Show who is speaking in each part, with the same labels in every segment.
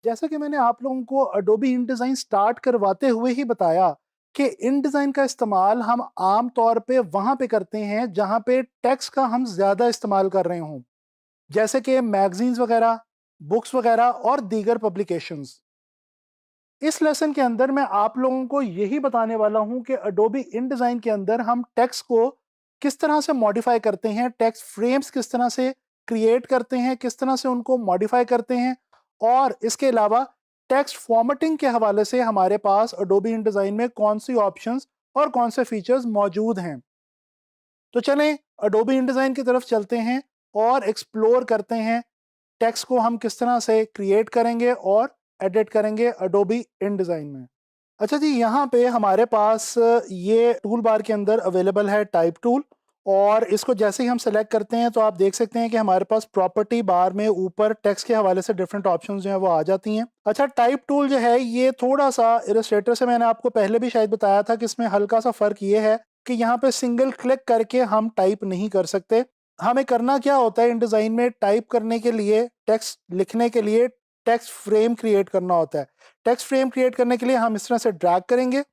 Speaker 1: जैसा कि मैंने आप लोगों को अडोबी InDesign स्टार्ट करवाते हुए ही बताया कि InDesign का इस्तेमाल हम आम तौर पे वहाँ पे करते हैं जहाँ पे टेक्स्ट का हम ज़्यादा इस्तेमाल कर रहे हों, जैसे कि मैगज़ीन्स वगैरह, बुक्स वगैरह और दीगर पब्लिकेशंस। इस लेसन के अंदर मैं आप लोगों को यही बताने वाला हूँ कि अडोबी InDesign के अंदर हम टेक्स्ट को किस तरह से मॉडिफ़ाई करते हैं, टेक्स्ट फ्रेम्स किस तरह से क्रिएट करते हैं, किस तरह से उनको मॉडिफ़ाई करते हैं और इसके अलावा टेक्स्ट फॉर्मेटिंग के हवाले से हमारे पास अडोबी InDesign में कौन-सी ऑप्शंस और कौन से फीचर्स मौजूद हैं। तो चलें अडोबी InDesign की तरफ चलते हैं और एक्सप्लोर करते हैं टेक्स्ट को हम किस तरह से क्रिएट करेंगे और एडिट करेंगे अडोबी InDesign में। अच्छा जी, यहाँ पे हमारे पास ये टूल बार के अंदर अवेलेबल है टाइप टूल और इसको जैसे ही हम सेलेक्ट करते हैं तो आप देख सकते हैं कि हमारे पास प्रॉपर्टी बार में ऊपर टेक्स्ट के हवाले से डिफरेंट ऑप्शंस जो हैं वो आ जाती हैं। अच्छा, टाइप टूल जो है ये थोड़ा सा इलस्ट्रेटर से मैंने आपको पहले भी शायद बताया था कि इसमें हल्का सा फ़र्क ये है कि यहाँ पे सिंगल क्लिक करके हम टाइप नहीं कर सकते। हमें करना क्या होता है InDesign में टाइप करने के लिए, टेक्स्ट लिखने के लिए टेक्स्ट फ्रेम क्रिएट करना होता है। टेक्स्ट फ्रेम क्रिएट करने के लिए हम इस तरह से ड्रैग करेंगे,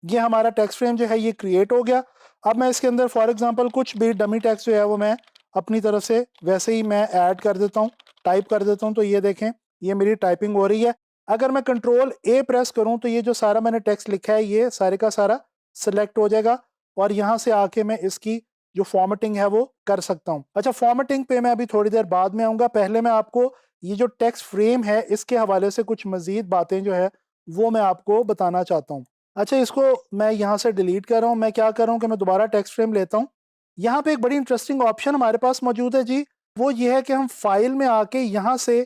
Speaker 1: ये हमारा टेक्स्ट फ्रेम जो है ये क्रिएट हो गया। अब मैं इसके अंदर फॉर एग्जांपल कुछ भी डमी टेक्स्ट जो है वो मैं अपनी तरफ से वैसे ही मैं ऐड कर देता हूँ, टाइप कर देता हूँ, तो ये देखें ये मेरी टाइपिंग हो रही है। अगर मैं कंट्रोल A प्रेस करूँ तो ये जो सारा मैंने टेक्स्ट लिखा है ये सारे का सारा सिलेक्ट हो जाएगा और यहाँ से आके मैं इसकी जो फॉर्मेटिंग है वो कर सकता हूँ। अच्छा, फॉर्मेटिंग पे मैं अभी थोड़ी देर बाद में आऊँगा, पहले मैं आपको ये जो टेक्स्ट फ्रेम है इसके हवाले से कुछ मज़ीद बातें जो है वो मैं आपको बताना चाहता हूँ। अच्छा, इसको मैं यहाँ से डिलीट कर रहा हूँ। मैं क्या कर रहा हूँ कि मैं दोबारा टेक्स्ट फ्रेम लेता हूँ। यहाँ पे एक बड़ी इंटरेस्टिंग ऑप्शन हमारे पास मौजूद है जी, वो ये है कि हम फाइल में आके यहाँ से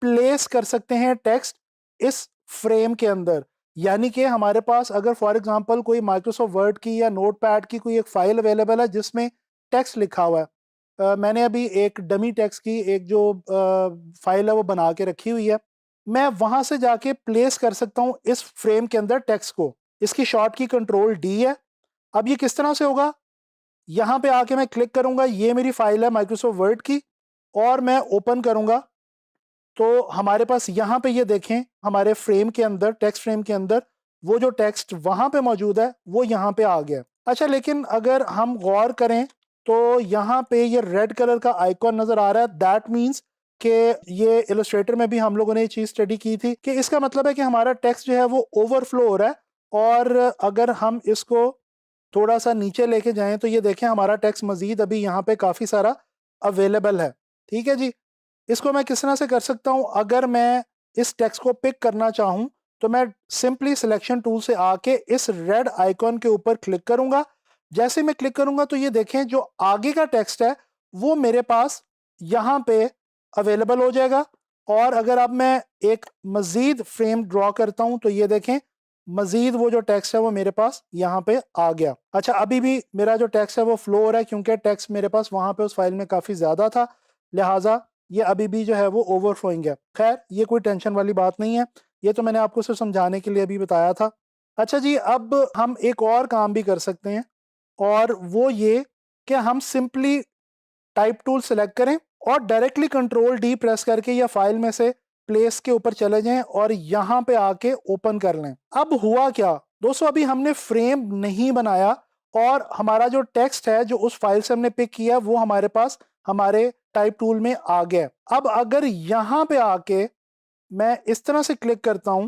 Speaker 1: प्लेस कर सकते हैं टेक्स्ट इस फ्रेम के अंदर। यानी कि हमारे पास अगर फॉर एग्जांपल कोई माइक्रोसॉफ्ट वर्ड की या नोटपैड की कोई एक फाइल अवेलेबल है जिसमें टेक्स्ट लिखा हुआ है। मैंने अभी एक डमी टेक्स्ट की एक जो फाइल है वो बना के रखी हुई है। मैं वहाँ से जाके प्लेस कर सकता हूँ इस फ्रेम के अंदर टेक्स्ट को। इसकी शॉर्ट की कंट्रोल डी है। अब ये किस तरह से होगा, यहाँ पे आके मैं क्लिक करूंगा, ये मेरी फाइल है माइक्रोसॉफ्ट वर्ड की और मैं ओपन करूंगा तो हमारे पास यहाँ पे ये देखें हमारे फ्रेम के अंदर, टेक्स्ट फ्रेम के अंदर वो जो टेक्स्ट वहां पे मौजूद है वो यहाँ पे आ गया। अच्छा, लेकिन अगर हम गौर करें तो यहाँ पे ये रेड कलर का आइकॉन नजर आ रहा है। दैट मीन्स कि ये इलस्ट्रेटर में भी हम लोगों ने ये चीज स्टडी की थी कि इसका मतलब है कि हमारा टेक्स्ट जो है वो ओवरफ्लो हो रहा है। और अगर हम इसको थोड़ा सा नीचे लेके जाएं तो ये देखें हमारा टेक्स्ट मजीद अभी यहाँ पे काफी सारा अवेलेबल है। ठीक है जी, इसको मैं किस तरह से कर सकता हूँ, अगर मैं इस टेक्स्ट को पिक करना चाहूँ तो मैं सिंपली सिलेक्शन टूल से आके इस रेड आइकॉन के ऊपर क्लिक करूंगा। जैसे मैं क्लिक करूंगा तो ये देखें जो आगे का टेक्स्ट है वो मेरे पास यहाँ पे अवेलेबल हो जाएगा। और अगर अब मैं एक मजीद फ्रेम ड्रॉ करता हूँ तो ये देखें मजीद वो जो टेक्स्ट है वो मेरे पास यहाँ पे आ गया। अच्छा, अभी भी मेरा जो टेक्स्ट है वो फ्लो हो रहा है क्योंकि टेक्स्ट मेरे पास वहां पे उस फाइल में काफी ज्यादा था, लिहाजा ये अभी भी जो है वो ओवरफ्लोइंग है। खैर, ये कोई टेंशन वाली बात नहीं है, ये तो मैंने आपको सिर्फ समझाने के लिए अभी बताया था। अच्छा जी, अब हम एक और काम भी कर सकते हैं और वो ये कि हम सिंपली टाइप टूल सेलेक्ट करें और डायरेक्टली कंट्रोल डी प्रेस करके या फाइल में से प्लेस के ऊपर चले जाएं और यहाँ पे आके ओपन कर लें। अब हुआ क्या दोस्तों, अभी हमने फ्रेम नहीं बनाया और हमारा जो टेक्स्ट है जो उस फाइल से हमने पिक किया वो हमारे पास हमारे टाइप टूल में आ गया। अब अगर यहाँ पे आके मैं इस तरह से क्लिक करता हूं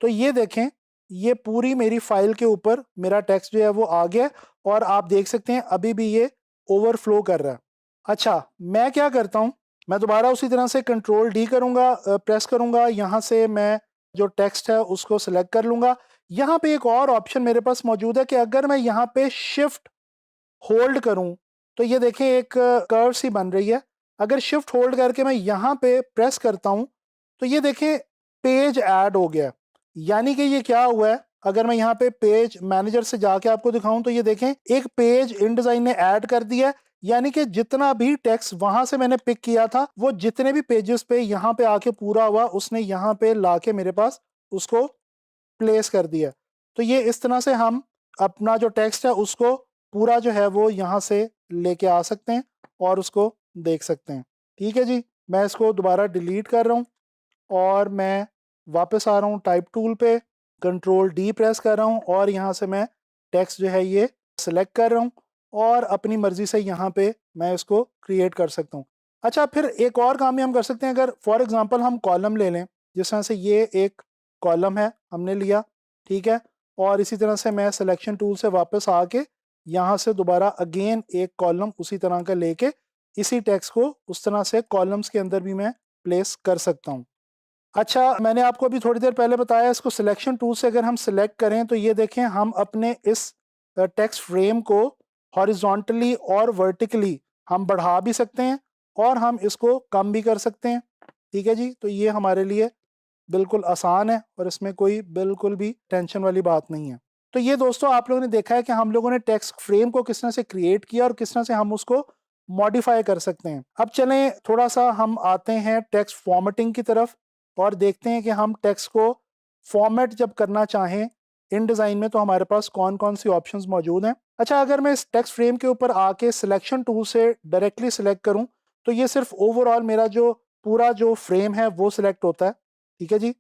Speaker 1: तो ये देखें ये पूरी मेरी फाइल के ऊपर मेरा टेक्स्ट जो है वो आ गया और आप देख सकते हैं अभी भी ये ओवरफ्लो कर रहा है। अच्छा, मैं क्या करता हूं, मैं दोबारा उसी तरह से कंट्रोल डी करूंगा, प्रेस करूंगा, यहाँ से मैं जो टेक्स्ट है उसको सिलेक्ट कर लूंगा। यहाँ पे एक और ऑप्शन मेरे पास मौजूद है कि अगर मैं यहाँ पे शिफ्ट होल्ड करूं तो ये देखें एक कर्व सी बन रही है। अगर शिफ्ट होल्ड करके मैं यहाँ पे प्रेस करता हूं तो ये देखें पेज ऐड हो गया। यानी कि ये क्या हुआ है, अगर मैं यहाँ पे पेज मैनेजर से जाके आपको दिखाऊं तो ये देखें एक पेज InDesign ने ऐड कर दिया है। यानी कि जितना भी टेक्स्ट वहां से मैंने पिक किया था वो जितने भी पेजेस पे यहाँ पे आके पूरा हुआ उसने यहाँ पे लाके मेरे पास उसको प्लेस कर दिया। तो ये इस तरह से हम अपना जो टेक्स्ट है उसको पूरा जो है वो यहाँ से लेके आ सकते हैं और उसको देख सकते हैं। ठीक है जी, मैं इसको दोबारा डिलीट कर रहा हूँ और मैं वापस आ रहा हूँ टाइप टूल पे, कंट्रोल डी प्रेस कर रहा हूँ और यहाँ से मैं टेक्स्ट जो है ये सिलेक्ट कर रहा हूँ और अपनी मर्जी से यहाँ पे मैं इसको क्रिएट कर सकता हूँ। अच्छा, फिर एक और काम भी हम कर सकते हैं। अगर फॉर एग्जांपल हम कॉलम ले लें, जिस तरह से ये एक कॉलम है हमने लिया, ठीक है, और इसी तरह से मैं सिलेक्शन टूल से वापस आके यहाँ से दोबारा अगेन एक कॉलम उसी तरह का लेके इसी टेक्स्ट को उस तरह से कॉलम्स के अंदर भी मैं प्लेस कर सकता हूँ। अच्छा, मैंने आपको अभी थोड़ी देर पहले बताया, इसको सिलेक्शन टूल से अगर हम सिलेक्ट करें तो ये देखें हम अपने इस टेक्स्ट फ्रेम को हॉरिजॉन्टली और वर्टिकली हम बढ़ा भी सकते हैं और हम इसको कम भी कर सकते हैं। ठीक है जी, तो ये हमारे लिए बिल्कुल आसान है और इसमें कोई बिल्कुल भी टेंशन वाली बात नहीं है। तो ये दोस्तों आप लोगों ने देखा है कि हम लोगों ने टेक्स्ट फ्रेम को किस तरह से क्रिएट किया और किस तरह से हम उसको मॉडिफाई कर सकते हैं। अब चलें थोड़ा सा हम आते हैं टेक्स्ट फॉर्मेटिंग की तरफ और देखते हैं कि हम टेक्स्ट को फॉर्मेट जब करना चाहें इन डिज़ाइन में तो हमारे पास कौन कौन सी ऑप्शंस मौजूद हैं। अच्छा, अगर मैं इस टेक्स्ट फ्रेम के ऊपर आके सिलेक्शन टूल से डायरेक्टली सिलेक्ट करूं तो ये सिर्फ ओवरऑल मेरा जो पूरा जो फ्रेम है वो सिलेक्ट होता है। ठीक है जी,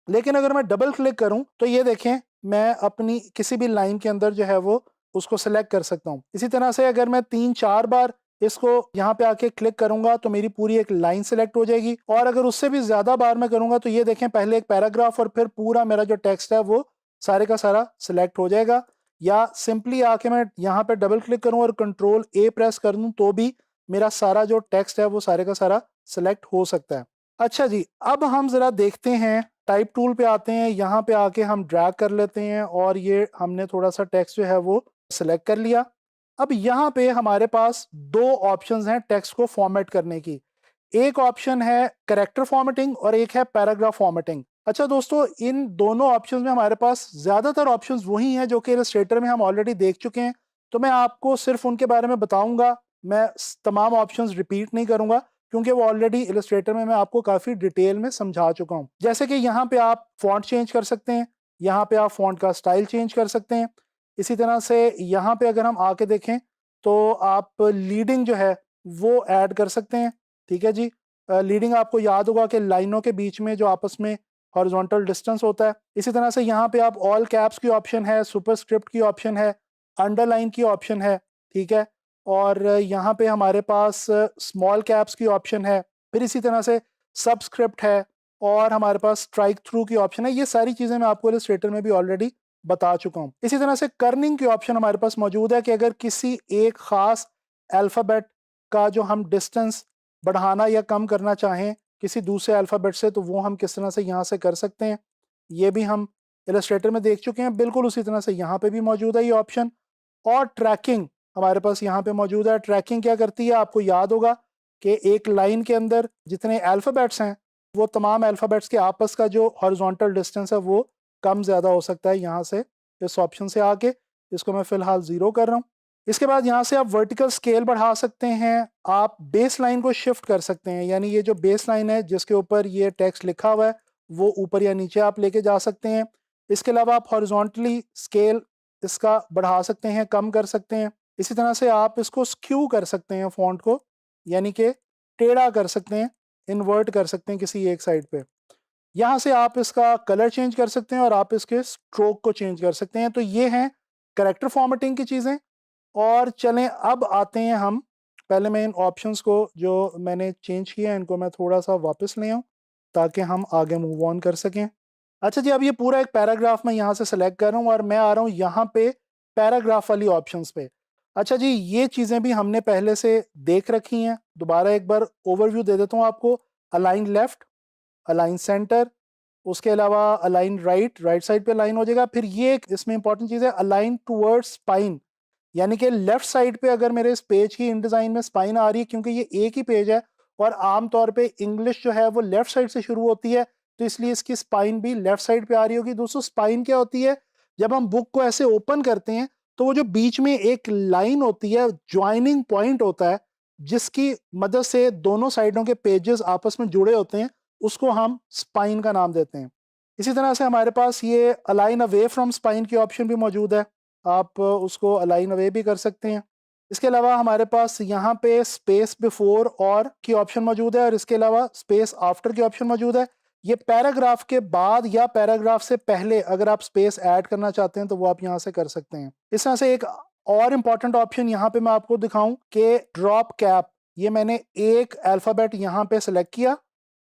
Speaker 1: लेकिन अगर मैं डबल क्लिक करूं तो ये देखें मैं अपनी किसी भी लाइन के अंदर जो है वो उसको सिलेक्ट कर सकता हूं। इसी तरह से अगर मैं 3-4 बार इसको यहाँ पे आके क्लिक करूंगा तो मेरी पूरी एक लाइन सिलेक्ट हो जाएगी और अगर उससे भी ज्यादा बार मैं करूंगा तो ये देखें पहले एक पैराग्राफ और फिर पूरा मेरा जो टेक्स्ट है वो सारे का सारा सिलेक्ट हो जाएगा। या सिंपली आके मैं यहाँ पे डबल क्लिक करूँ और कंट्रोल ए प्रेस कर दूं तो भी मेरा सारा जो टेक्स्ट है वो सारे का सारा सिलेक्ट हो सकता है। अच्छा जी, अब हम जरा देखते हैं, टाइप टूल पे आते हैं, यहाँ पे आके हम ड्रैग कर लेते हैं और ये हमने थोड़ा सा टेक्स्ट जो है वो सिलेक्ट कर लिया। अब यहाँ पे हमारे पास दो ऑप्शंस हैं टेक्स्ट को फॉर्मेट करने की। एक ऑप्शन है कैरेक्टर फॉर्मेटिंग और एक है पैराग्राफ फॉर्मेटिंग। अच्छा दोस्तों, इन दोनों ऑप्शंस में हमारे पास ज्यादातर ऑप्शंस वही हैं जो कि इलस्ट्रेटर में हम ऑलरेडी देख चुके हैं, तो मैं आपको सिर्फ उनके बारे में बताऊंगा। मैं तमाम ऑप्शंस रिपीट नहीं करूंगा क्योंकि वो ऑलरेडी इलस्ट्रेटर में मैं आपको काफी डिटेल में समझा चुका हूं। जैसे कि यहाँ पे आप फॉन्ट चेंज कर सकते हैं, यहाँ पे आप फॉन्ट का स्टाइल चेंज कर सकते हैं। इसी तरह से यहाँ पे अगर हम आके देखें तो आप लीडिंग जो है वो ऐड कर सकते हैं। ठीक है जी, लीडिंग आपको याद होगा कि लाइनों के बीच में जो आपस में हॉरिजॉन्टल डिस्टेंस होता है। इसी तरह से यहाँ पे आप ऑल कैप्स की ऑप्शन है, सुपरस्क्रिप्ट की ऑप्शन है, अंडरलाइन की ऑप्शन है। ठीक है, और यहाँ पे हमारे पास स्मॉल कैप्स की ऑप्शन है, फिर इसी तरह से सबस्क्रिप्ट है और हमारे पास स्ट्राइक थ्रू की ऑप्शन है। ये सारी चीज़ें मैं आपको इलस्ट्रेटर में भी ऑलरेडी बता चुका हूँ। इसी तरह से कर्निंग की ऑप्शन हमारे पास मौजूद है कि अगर किसी एक खास अल्फ़ाबेट का जो हम डिस्टेंस बढ़ाना या कम करना चाहें किसी दूसरे अल्फ़ाबेट से तो वो हम किस तरह से यहाँ से कर सकते हैं, ये भी हम इलस्ट्रेटर में देख चुके हैं। बिल्कुल उसी तरह से यहाँ पे भी मौजूद है ये ऑप्शन। और ट्रैकिंग हमारे पास यहाँ पे मौजूद है। ट्रैकिंग क्या करती है, आपको याद होगा कि एक लाइन के अंदर जितने अल्फ़ाबेट्स हैं वो तमाम अल्फ़ाबेट्स के आपस का जो हॉरिजॉन्टल डिस्टेंस है वो कम ज़्यादा हो सकता है। यहाँ से इस ऑप्शन से आके इसको मैं फ़िलहाल 0 कर रहा हूँ। इसके बाद यहाँ से आप वर्टिकल स्केल बढ़ा सकते हैं, आप बेस लाइन को शिफ्ट कर सकते हैं, यानी ये जो बेस लाइन है जिसके ऊपर ये टेक्स्ट लिखा हुआ है वो ऊपर या नीचे आप लेके जा सकते हैं। इसके अलावा आप हॉरिजॉन्टली स्केल इसका बढ़ा सकते हैं, कम कर सकते हैं। इसी तरह से आप इसको स्क्यू कर सकते हैं फ़ॉन्ट को, यानी कि टेढ़ा कर सकते हैं, इन्वर्ट कर सकते हैं किसी एक साइड पे। यहाँ से आप इसका कलर चेंज कर सकते हैं और आप इसके स्ट्रोक को चेंज कर सकते हैं। तो ये हैं कैरेक्टर फॉर्मेटिंग की चीज़ें। और चलें अब आते हैं हम, पहले मैं इन ऑप्शंस को जो मैंने चेंज किए हैं इनको मैं थोड़ा सा वापस ले आऊँ ताकि हम आगे मूव ऑन कर सकें। अच्छा जी, अब ये पूरा एक पैराग्राफ मैं यहाँ से सेलेक्ट कर रहा हूँ और मैं आ रहा हूँ यहाँ पे पैराग्राफ वाली ऑप्शंस पे। अच्छा जी, ये चीज़ें भी हमने पहले से देख रखी हैं, दोबारा एक बार ओवरव्यू दे देता हूँ आपको। अलाइन लेफ्ट, अलाइन सेंटर, उसके अलावा अलाइन राइट, राइट साइड पे अलाइन हो जाएगा। फिर ये एक इसमें इंपॉर्टेंट चीज़ है अलाइन टूवर्ड्स स्पाइन, यानी कि लेफ्ट साइड पे अगर मेरे इस पेज की इन डिज़ाइन में स्पाइन आ रही है, क्योंकि ये एक ही पेज है और आमतौर पे इंग्लिश जो है वो लेफ्ट साइड से शुरू होती है तो इसलिए इसकी स्पाइन भी लेफ्ट साइड पे आ रही होगी। दोस्तों स्पाइन क्या होती है, जब हम बुक को ऐसे ओपन करते हैं तो वो जो बीच में एक लाइन होती है, ज्वाइनिंग पॉइंट होता है जिसकी मदद से दोनों साइडों के पेजेस आपस में जुड़े होते हैं, उसको हम स्पाइन का नाम देते हैं। इसी तरह से हमारे पास ये अलाइन अवे फ्रॉम स्पाइन की ऑप्शन भी मौजूद है, आप उसको अलाइन अवे भी कर सकते हैं। इसके अलावा हमारे पास यहाँ पे स्पेस बिफोर और की ऑप्शन मौजूद है और इसके अलावा स्पेस आफ्टर की ऑप्शन मौजूद है। ये पैराग्राफ के बाद या पैराग्राफ से पहले अगर आप स्पेस ऐड करना चाहते हैं तो वो आप यहाँ से कर सकते हैं। इस तरह से एक और इम्पॉर्टेंट ऑप्शन यहाँ पे मैं आपको दिखाऊं कि ड्रॉप कैप, ये मैंने एक अल्फ़ाबेट यहाँ पे सेलेक्ट किया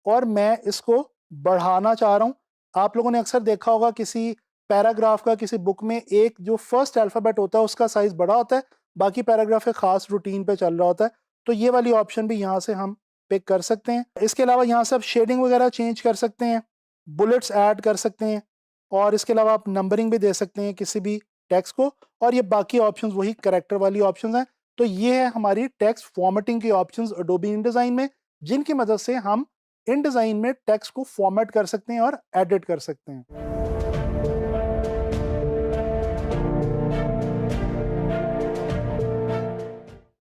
Speaker 1: और मैं इसको बढ़ाना चाह रहा हूँ। आप लोगों ने अक्सर देखा होगा किसी पैराग्राफ का किसी बुक में एक जो फर्स्ट अल्फ़ाबेट होता है उसका साइज़ बड़ा होता है, बाकी पैराग्राफ एक ख़ास रूटीन पे चल रहा होता है। तो ये वाली ऑप्शन भी यहाँ से हम पिक कर सकते हैं। इसके अलावा यहाँ से आप शेडिंग वगैरह चेंज कर सकते हैं, बुलेट्स ऐड कर सकते हैं और इसके अलावा आप नंबरिंग भी दे सकते हैं किसी भी टेक्स्ट को, और ये बाकी ऑप्शंस वही कैरेक्टर वाली ऑप्शंस हैं। तो ये है हमारी टेक्स्ट फॉर्मेटिंग की ऑप्शंस एडोबी इनडिज़ाइन में, जिनकी मदद से हम इनडिज़ाइन में टेक्स्ट को फॉर्मेट कर सकते हैं और एडिट कर सकते हैं।